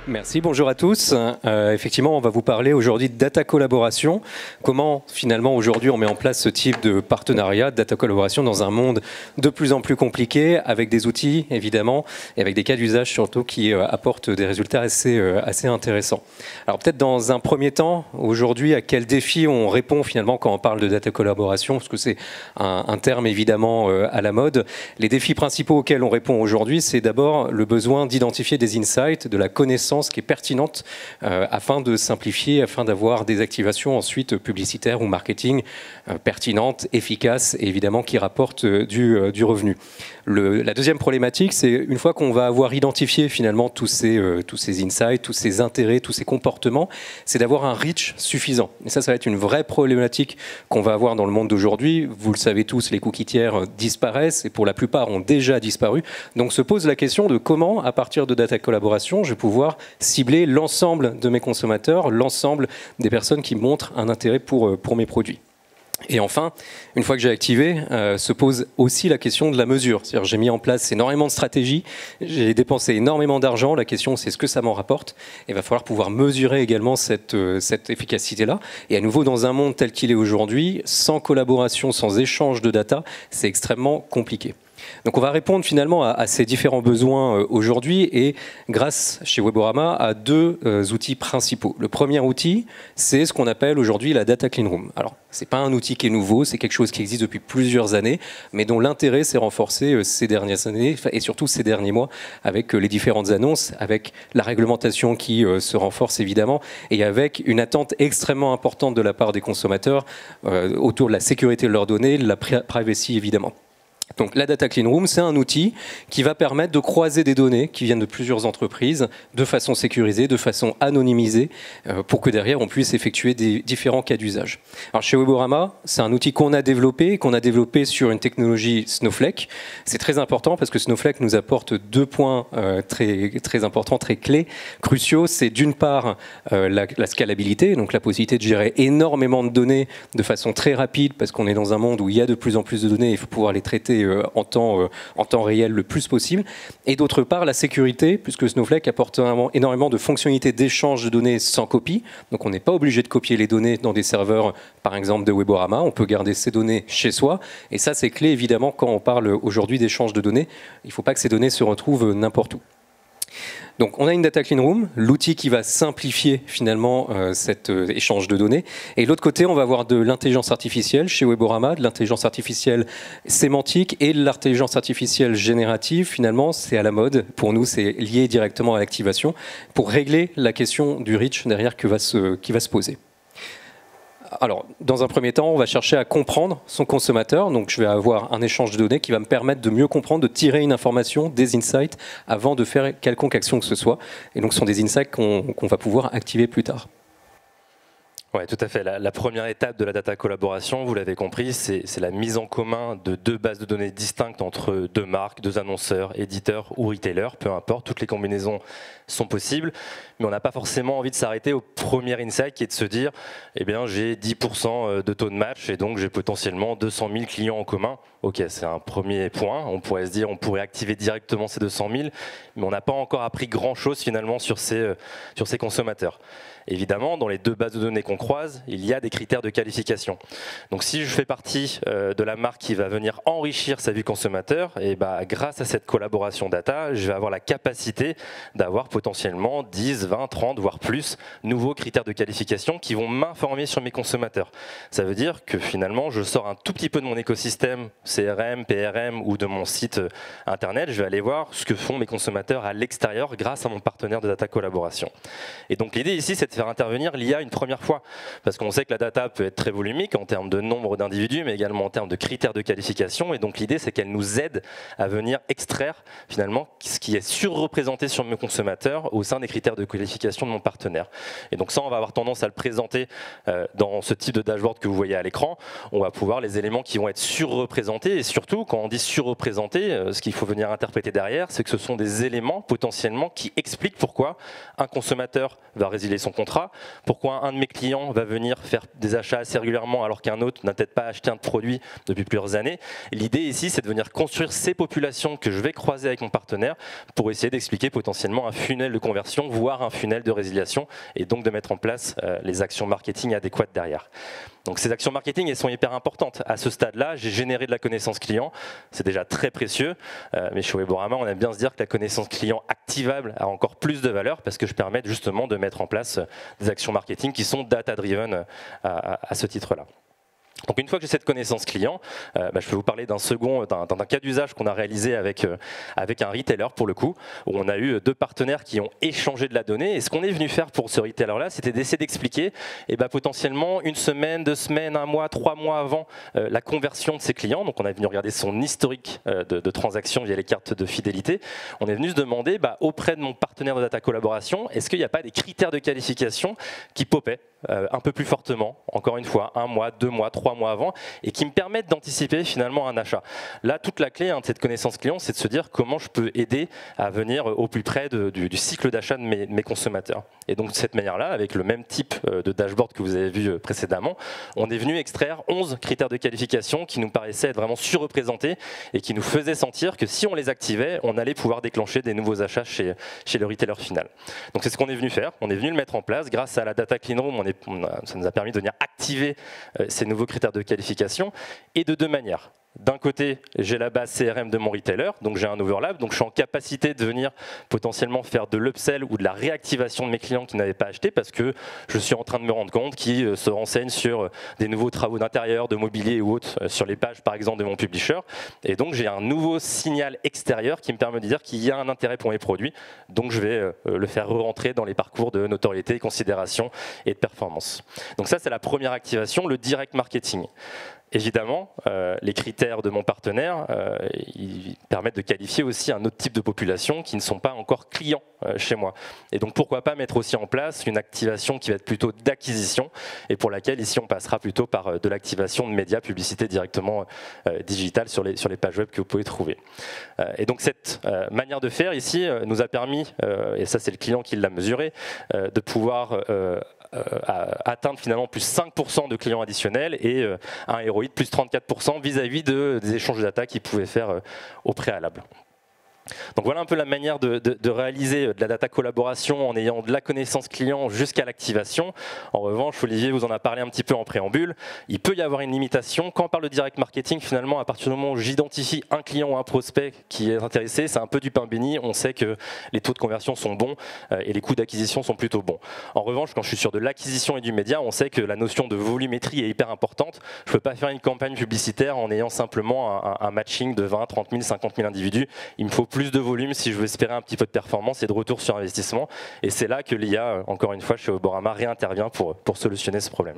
Merci, bonjour à tous. Effectivement, on va vous parler aujourd'hui de data collaboration. Comment finalement aujourd'hui on met en place ce type de partenariat, de data collaboration dans un monde de plus en plus compliqué, avec des outils évidemment, et avec des cas d'usage surtout qui apportent des résultats assez intéressants. Alors peut-être dans un premier temps, aujourd'hui, à quel défi on répond finalement quand on parle de data collaboration, parce que c'est un terme évidemment à la mode. Les défis principaux auxquels on répond aujourd'hui, c'est d'abord le besoin d'identifier des insights, de la connaissance qui est pertinente afin de simplifier, afin d'avoir des activations ensuite publicitaires ou marketing pertinentes, efficaces et évidemment qui rapportent du revenu. La deuxième problématique, c'est une fois qu'on va avoir identifié finalement tous ces insights, tous ces intérêts, tous ces comportements, c'est d'avoir un reach suffisant. Et ça va être une vraie problématique qu'on va avoir dans le monde d'aujourd'hui. Vous le savez tous, les cookies tiers disparaissent et pour la plupart ont déjà disparu. Donc se pose la question de comment, à partir de data collaboration, je vais pouvoir cibler l'ensemble de mes consommateurs, l'ensemble des personnes qui montrent un intérêt pour mes produits. Et enfin, une fois que j'ai activé, se pose aussi la question de la mesure. C'est-à-dire j'ai mis en place énormément de stratégies, j'ai dépensé énormément d'argent. La question, c'est ce que ça m'en rapporte. Et il va falloir pouvoir mesurer également cette efficacité-là. Et à nouveau, dans un monde tel qu'il est aujourd'hui, sans collaboration, sans échange de data, c'est extrêmement compliqué. Donc on va répondre finalement à ces différents besoins aujourd'hui et grâce chez Weborama à deux outils principaux. Le premier outil, c'est ce qu'on appelle aujourd'hui la Data Clean Room. Alors c'est pas un outil qui est nouveau, c'est quelque chose qui existe depuis plusieurs années, mais dont l'intérêt s'est renforcé ces dernières années et surtout ces derniers mois avec les différentes annonces, avec la réglementation qui se renforce évidemment et avec une attente extrêmement importante de la part des consommateurs autour de la sécurité de leurs données, de la privacy évidemment. Donc la Data Clean Room, c'est un outil qui va permettre de croiser des données qui viennent de plusieurs entreprises de façon sécurisée, de façon anonymisée, pour que derrière on puisse effectuer des différents cas d'usage. Alors chez Weborama, c'est un outil qu'on a développé sur une technologie Snowflake. C'est très important parce que Snowflake nous apporte deux points très importants, très clés, cruciaux. C'est d'une part la scalabilité, donc la possibilité de gérer énormément de données de façon très rapide parce qu'on est dans un monde où il y a de plus en plus de données, il faut pouvoir les traiter en temps réel le plus possible. Et d'autre part, la sécurité, puisque Snowflake apporte énormément de fonctionnalités d'échange de données sans copie. Donc on n'est pas obligé de copier les données dans des serveurs, par exemple de Weborama. On peut garder ces données chez soi. Et ça, c'est clé, évidemment, quand on parle aujourd'hui d'échange de données. Il ne faut pas que ces données se retrouvent n'importe où. Donc on a une Data Clean Room, l'outil qui va simplifier finalement cet échange de données. Et de l'autre côté, on va avoir de l'intelligence artificielle chez Weborama, de l'intelligence artificielle sémantique et de l'intelligence artificielle générative. Finalement, c'est à la mode. Pour nous, c'est lié directement à l'activation pour régler la question du reach derrière qui va se poser. Alors, dans un premier temps, on va chercher à comprendre son consommateur. Donc, je vais avoir un échange de données qui va me permettre de mieux comprendre, de tirer une information, des insights, avant de faire quelconque action que ce soit. Et donc, ce sont des insights qu'on va pouvoir activer plus tard. Oui, tout à fait. La première étape de la data collaboration, vous l'avez compris, c'est la mise en commun de deux bases de données distinctes entre deux marques, deux annonceurs, éditeurs ou retailers, peu importe, toutes les combinaisons sont possibles, mais on n'a pas forcément envie de s'arrêter au premier insight qui est de se dire, eh bien j'ai 10% de taux de match et donc j'ai potentiellement 200 000 clients en commun. Ok, c'est un premier point, on pourrait se dire, on pourrait activer directement ces 200 000, mais on n'a pas encore appris grand-chose finalement sur ces consommateurs. Évidemment, dans les deux bases de données qu'on croise, il y a des critères de qualification. Donc si je fais partie de la marque qui va venir enrichir sa vue consommateur, et grâce à cette collaboration data, je vais avoir la capacité d'avoir potentiellement 10, 20, 30, voire plus nouveaux critères de qualification qui vont m'informer sur mes consommateurs. Ça veut dire que finalement, je sors un tout petit peu de mon écosystème CRM, PRM ou de mon site internet, je vais aller voir ce que font mes consommateurs à l'extérieur grâce à mon partenaire de data collaboration. Et donc l'idée ici, c'est de faire intervenir l'IA une première fois, parce qu'on sait que la data peut être très volumique en termes de nombre d'individus, mais également en termes de critères de qualification, et donc l'idée c'est qu'elle nous aide à venir extraire finalement ce qui est surreprésenté sur mes consommateurs au sein des critères de qualification de mon partenaire. Et donc ça, on va avoir tendance à le présenter dans ce type de dashboard que vous voyez à l'écran. On va pouvoir les éléments qui vont être surreprésentés, et surtout quand on dit surreprésentés, ce qu'il faut venir interpréter derrière, c'est que ce sont des éléments potentiellement qui expliquent pourquoi un consommateur va résilier son contrat, pourquoi un de mes clients client va venir faire des achats assez régulièrement alors qu'un autre n'a peut-être pas acheté un produit depuis plusieurs années. L'idée ici, c'est de venir construire ces populations que je vais croiser avec mon partenaire pour essayer d'expliquer potentiellement un funnel de conversion, voire un funnel de résiliation, et donc de mettre en place les actions marketing adéquates derrière. Donc ces actions marketing, elles sont hyper importantes. À ce stade-là, j'ai généré de la connaissance client, c'est déjà très précieux, mais chez Weborama, on aime bien se dire que la connaissance client activable a encore plus de valeur parce que je permets justement de mettre en place des actions marketing qui sont data-driven à ce titre-là. Donc une fois que j'ai cette connaissance client, je peux vous parler d'un cas d'usage qu'on a réalisé avec un retailer pour le coup, où on a eu 2 partenaires qui ont échangé de la donnée. Et ce qu'on est venu faire pour ce retailer-là, c'était d'essayer d'expliquer potentiellement 1 semaine, 2 semaines, 1 mois, 3 mois avant la conversion de ses clients. Donc on est venu regarder son historique de transactions via les cartes de fidélité. On est venu se demander auprès de mon partenaire de data collaboration, est-ce qu'il n'y a pas des critères de qualification qui popaient un peu plus fortement, encore une fois, 1 mois, 2 mois, 3 mois avant, et qui me permettent d'anticiper finalement un achat. Là, toute la clé de cette connaissance client, c'est de se dire comment je peux aider à venir au plus près du cycle d'achat de mes consommateurs. Et donc de cette manière-là, avec le même type de dashboard que vous avez vu précédemment, on est venu extraire 11 critères de qualification qui nous paraissaient être vraiment surreprésentés et qui nous faisaient sentir que si on les activait, on allait pouvoir déclencher des nouveaux achats chez le retailer final. Donc c'est ce qu'on est venu faire, on est venu le mettre en place grâce à la data clean room. Ça nous a permis de venir activer ces nouveaux critères de qualification, et de 2 manières. D'un côté, j'ai la base CRM de mon retailer, donc j'ai un overlap, donc je suis en capacité de venir potentiellement faire de l'upsell ou de la réactivation de mes clients qui n'avaient pas acheté parce que je suis en train de me rendre compte qu'ils se renseignent sur des nouveaux travaux d'intérieur, de mobilier ou autres sur les pages par exemple de mon publisher. Et donc j'ai un nouveau signal extérieur qui me permet de dire qu'il y a un intérêt pour mes produits, donc je vais le faire re-rentrer dans les parcours de notoriété, considération et de performance. Donc ça, c'est la première activation, le direct marketing. Évidemment, les critères de mon partenaire, ils permettent de qualifier aussi un autre type de population qui ne sont pas encore clients chez moi. Et donc pourquoi pas mettre aussi en place une activation qui va être plutôt d'acquisition et pour laquelle ici on passera plutôt par de l'activation de médias, publicité directement digitale sur les pages web que vous pouvez trouver. Et donc cette manière de faire ici nous a permis, et ça c'est le client qui l'a mesuré, de pouvoir atteindre finalement plus 5% de clients additionnels et un ROI de plus 34% vis-à-vis des échanges de data qu'ils pouvaient faire au préalable. Donc voilà un peu la manière de réaliser de la data collaboration en ayant de la connaissance client jusqu'à l'activation. En revanche, Olivier vous en a parlé un petit peu en préambule, il peut y avoir une limitation. Quand on parle de direct marketing, finalement, à partir du moment où j'identifie un client ou un prospect qui est intéressé, c'est un peu du pain béni, on sait que les taux de conversion sont bons et les coûts d'acquisition sont plutôt bons. En revanche, quand je suis sur de l'acquisition et du média, on sait que la notion de volumétrie est hyper importante. Je ne peux pas faire une campagne publicitaire en ayant simplement un matching de 20, 30 000, 50 000 individus. Il me faut plus de volume si je veux espérer un petit peu de performance et de retour sur investissement. Et c'est là que l'IA, encore une fois, chez Weborama, réintervient pour solutionner ce problème.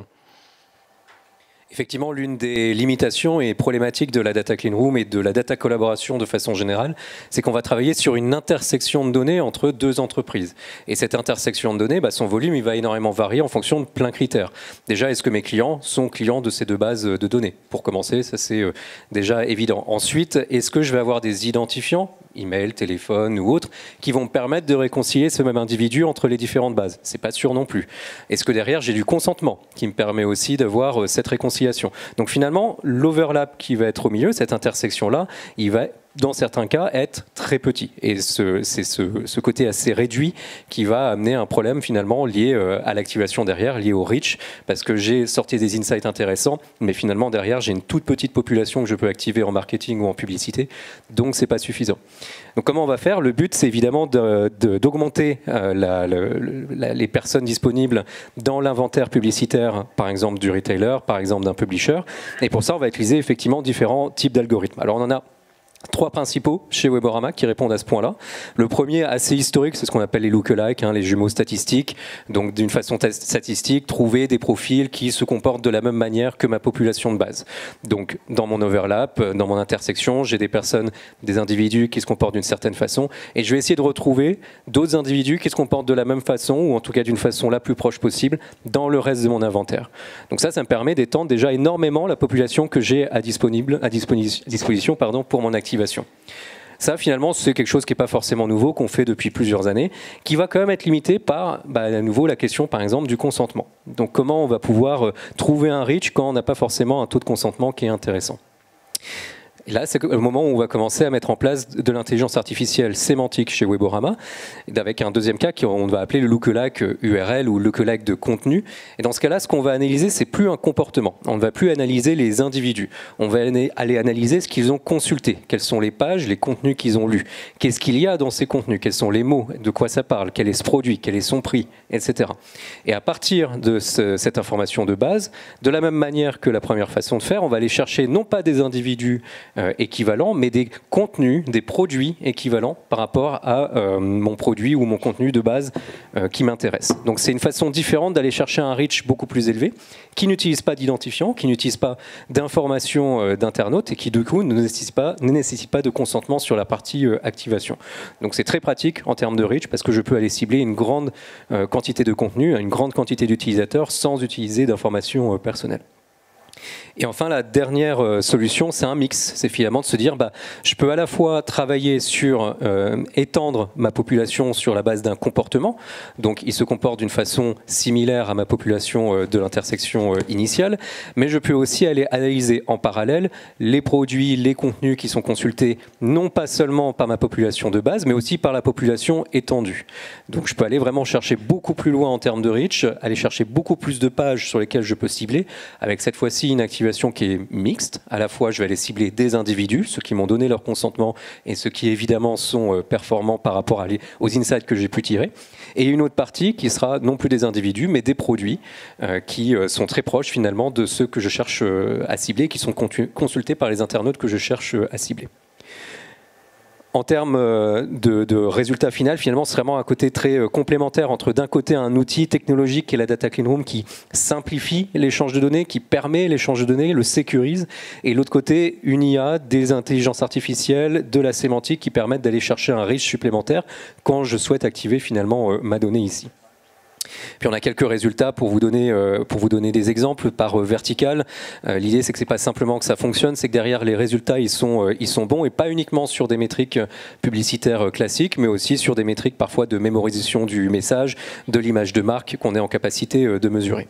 Effectivement, l'une des limitations et problématiques de la data clean room et de la data collaboration de façon générale, c'est qu'on va travailler sur une intersection de données entre 2 entreprises. Et cette intersection de données, son volume, il va énormément varier en fonction de plein de critères. Déjà, est-ce que mes clients sont clients de ces 2 bases de données? Pour commencer, ça c'est déjà évident. Ensuite, est-ce que je vais avoir des identifiants, email, téléphone ou autres, qui vont me permettre de réconcilier ce même individu entre les différentes bases? C'est pas sûr non plus. Est-ce que derrière, j'ai du consentement qui me permet aussi d'avoir cette réconciliation? Donc finalement, l'overlap qui va être au milieu, cette intersection-là, il va dans certains cas, être très petit. Et c'est ce côté assez réduit qui va amener un problème finalement lié à l'activation derrière, lié au reach, parce que j'ai sorti des insights intéressants, mais finalement derrière, j'ai une toute petite population que je peux activer en marketing ou en publicité, donc c'est pas suffisant. Donc comment on va faire? Le but, c'est évidemment d'augmenter les personnes disponibles dans l'inventaire publicitaire, par exemple du retailer, par exemple d'un publisher, et pour ça, on va utiliser effectivement différents types d'algorithmes. Alors on en a 3 principaux chez Weborama qui répondent à ce point-là. Le premier, assez historique, c'est ce qu'on appelle les lookalike, les jumeaux statistiques. Donc d'une façon statistique, trouver des profils qui se comportent de la même manière que ma population de base. Donc dans mon overlap, dans mon intersection, j'ai des personnes, des individus qui se comportent d'une certaine façon, et je vais essayer de retrouver d'autres individus qui se comportent de la même façon, ou en tout cas d'une façon la plus proche possible, dans le reste de mon inventaire. Donc ça me permet d'étendre déjà énormément la population que j'ai à disposition pour mon activation. Ça, finalement, c'est quelque chose qui n'est pas forcément nouveau, qu'on fait depuis plusieurs années, qui va quand même être limité par, à nouveau, la question, par exemple, du consentement. Donc, comment on va pouvoir trouver un reach quand on n'a pas forcément un taux de consentement qui est intéressant. Et là, c'est le moment où on va commencer à mettre en place de l'intelligence artificielle sémantique chez Weborama, avec un deuxième cas qu'on va appeler le lookalike URL ou lookalike de contenu. Et dans ce cas-là, ce qu'on va analyser, c'est plus un comportement. On ne va plus analyser les individus. On va aller analyser ce qu'ils ont consulté. Quelles sont les pages, les contenus qu'ils ont lus. Qu'est-ce qu'il y a dans ces contenus? Quels sont les mots? De quoi ça parle? Quel est ce produit? Quel est son prix? Etc. Et à partir de cette information de base, de la même manière que la première façon de faire, on va aller chercher non pas des individus équivalents, mais des contenus, des produits équivalents par rapport à mon produit ou mon contenu de base qui m'intéresse. Donc c'est une façon différente d'aller chercher un reach beaucoup plus élevé, qui n'utilise pas d'identifiant, qui n'utilise pas d'informations d'internautes et qui du coup ne nécessite pas de consentement sur la partie activation. Donc c'est très pratique en termes de reach parce que je peux aller cibler une grande quantité de contenu, une grande quantité d'utilisateurs sans utiliser d'informations personnelles. Et enfin, la dernière solution, c'est un mix. C'est finalement de se dire, je peux à la fois travailler sur étendre ma population sur la base d'un comportement. Donc, il se comporte d'une façon similaire à ma population de l'intersection initiale. Mais je peux aussi aller analyser en parallèle les produits, les contenus qui sont consultés, non pas seulement par ma population de base, mais aussi par la population étendue. Donc, je peux aller vraiment chercher beaucoup plus loin en termes de reach, aller chercher beaucoup plus de pages sur lesquelles je peux cibler, avec cette fois-ci une activation qui est mixte. À la fois, je vais aller cibler des individus, ceux qui m'ont donné leur consentement et ceux qui évidemment sont performants par rapport aux insights que j'ai pu tirer. Et une autre partie qui sera non plus des individus, mais des produits qui sont très proches finalement de ceux que je cherche à cibler, qui sont consultés par les internautes que je cherche à cibler. En termes de résultat final, finalement, c'est vraiment un côté très complémentaire entre d'un côté un outil technologique qui est la Data Clean Room qui simplifie l'échange de données, qui permet l'échange de données, le sécurise, et l'autre côté une IA, des intelligences artificielles, de la sémantique qui permettent d'aller chercher un reach supplémentaire quand je souhaite activer finalement ma donnée ici. Puis on a quelques résultats pour vous donner des exemples par vertical. L'idée, c'est que c'est pas simplement que ça fonctionne, c'est que derrière les résultats, ils sont bons et pas uniquement sur des métriques publicitaires classiques, mais aussi sur des métriques parfois de mémorisation du message, de l'image de marque qu'on est en capacité de mesurer.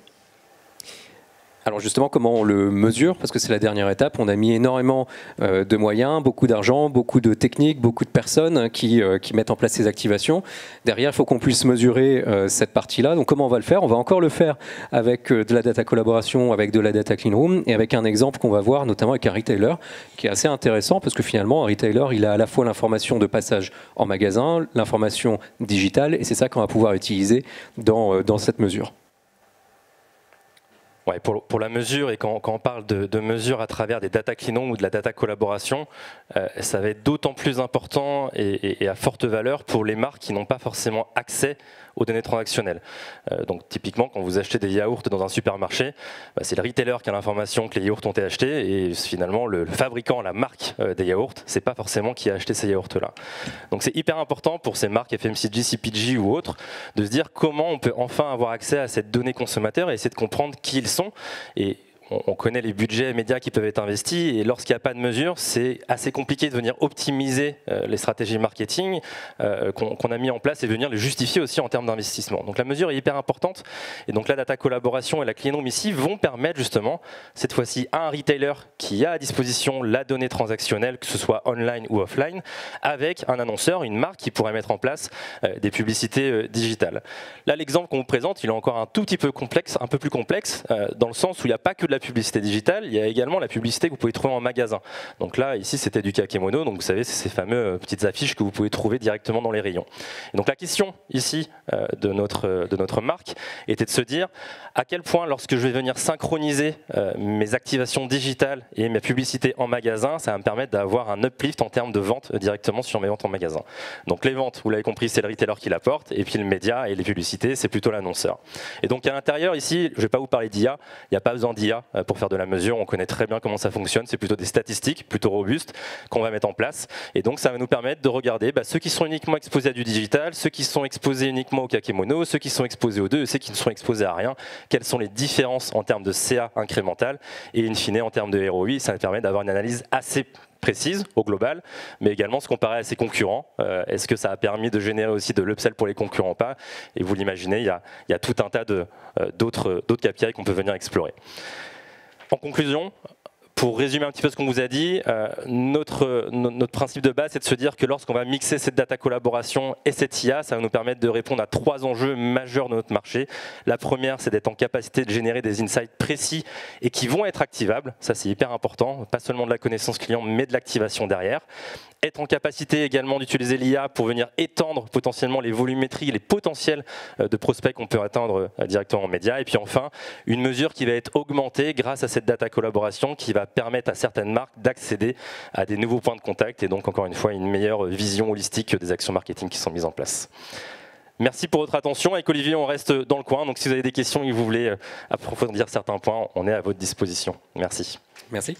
Alors justement, comment on le mesure? Parce que c'est la dernière étape. On a mis énormément de moyens, beaucoup d'argent, beaucoup de techniques, beaucoup de personnes qui mettent en place ces activations. Derrière, il faut qu'on puisse mesurer cette partie-là. Donc comment on va le faire? On va encore le faire avec de la data collaboration, avec de la data clean room et avec un exemple qu'on va voir notamment avec un retailer qui est assez intéressant parce que finalement, un retailer, il a à la fois l'information de passage en magasin, l'information digitale et c'est ça qu'on va pouvoir utiliser dans cette mesure. Ouais, pour la mesure, et quand on parle de mesure à travers des data clean room ou de la data collaboration, ça va être d'autant plus important et à forte valeur pour les marques qui n'ont pas forcément accès aux données transactionnelles. Donc typiquement, quand vous achetez des yaourts dans un supermarché, c'est le retailer qui a l'information que les yaourts ont été achetés et finalement le fabricant, la marque des yaourts, c'est pas forcément qui a acheté ces yaourts-là. Donc c'est hyper important pour ces marques FMCG, CPG ou autres de se dire comment on peut enfin avoir accès à cette donnée consommateur et essayer de comprendre qui ils sont. Et on connaît les budgets médias qui peuvent être investis et lorsqu'il n'y a pas de mesure, c'est assez compliqué de venir optimiser les stratégies marketing qu'on a mis en place et venir les justifier aussi en termes d'investissement. Donc la mesure est hyper importante et donc la data collaboration et la clean room ici vont permettre justement cette fois-ci à un retailer qui a à disposition la donnée transactionnelle, que ce soit online ou offline, avec un annonceur, une marque qui pourrait mettre en place des publicités digitales. Là, l'exemple qu'on vous présente, il est encore un tout petit peu complexe, un peu plus complexe, dans le sens où il n'y a pas que de la publicité digitale, il y a également la publicité que vous pouvez trouver en magasin. Donc là, ici, c'était du kakémono, donc vous savez, c'est ces fameuses petites affiches que vous pouvez trouver directement dans les rayons. Et donc la question ici de notre marque était de se dire à quel point, lorsque je vais venir synchroniser mes activations digitales et mes publicités en magasin, ça va me permettre d'avoir un uplift en termes de vente directement sur mes ventes en magasin. Donc les ventes, vous l'avez compris, c'est le retailer qui l'apporte, et puis le média et les publicités, c'est plutôt l'annonceur. Et donc à l'intérieur, ici, je ne vais pas vous parler d'IA, il n'y a pas besoin d'IA pour faire de la mesure, on connaît très bien comment ça fonctionne, c'est plutôt des statistiques plutôt robustes qu'on va mettre en place, et donc ça va nous permettre de regarder ceux qui sont uniquement exposés à du digital, ceux qui sont exposés uniquement au kakémono, ceux qui sont exposés aux deux, et ceux qui ne sont exposés à rien, quelles sont les différences en termes de CA incrémental, et in fine en termes de ROI, ça nous permet d'avoir une analyse assez précises au global, mais également se comparer à ses concurrents. Est-ce que ça a permis de générer aussi de l'upsell pour les concurrents ou pas? Et vous l'imaginez, il y a tout un tas d'autres KPI qu'on peut venir explorer. En conclusion, pour résumer un petit peu ce qu'on vous a dit, notre principe de base, c'est de se dire que lorsqu'on va mixer cette data collaboration et cette IA, ça va nous permettre de répondre à 3 enjeux majeurs de notre marché. La première, c'est d'être en capacité de générer des insights précis et qui vont être activables. Ça, c'est hyper important. Pas seulement de la connaissance client, mais de l'activation derrière. Être en capacité également d'utiliser l'IA pour venir étendre potentiellement les volumétries, les potentiels de prospects qu'on peut atteindre directement en média. Et puis enfin, une mesure qui va être augmentée grâce à cette data collaboration qui va permettre à certaines marques d'accéder à des nouveaux points de contact et donc encore une fois une meilleure vision holistique des actions marketing qui sont mises en place. Merci pour votre attention. Avec Olivier, on reste dans le coin. Donc si vous avez des questions et que vous voulez approfondir certains points, on est à votre disposition. Merci. Merci.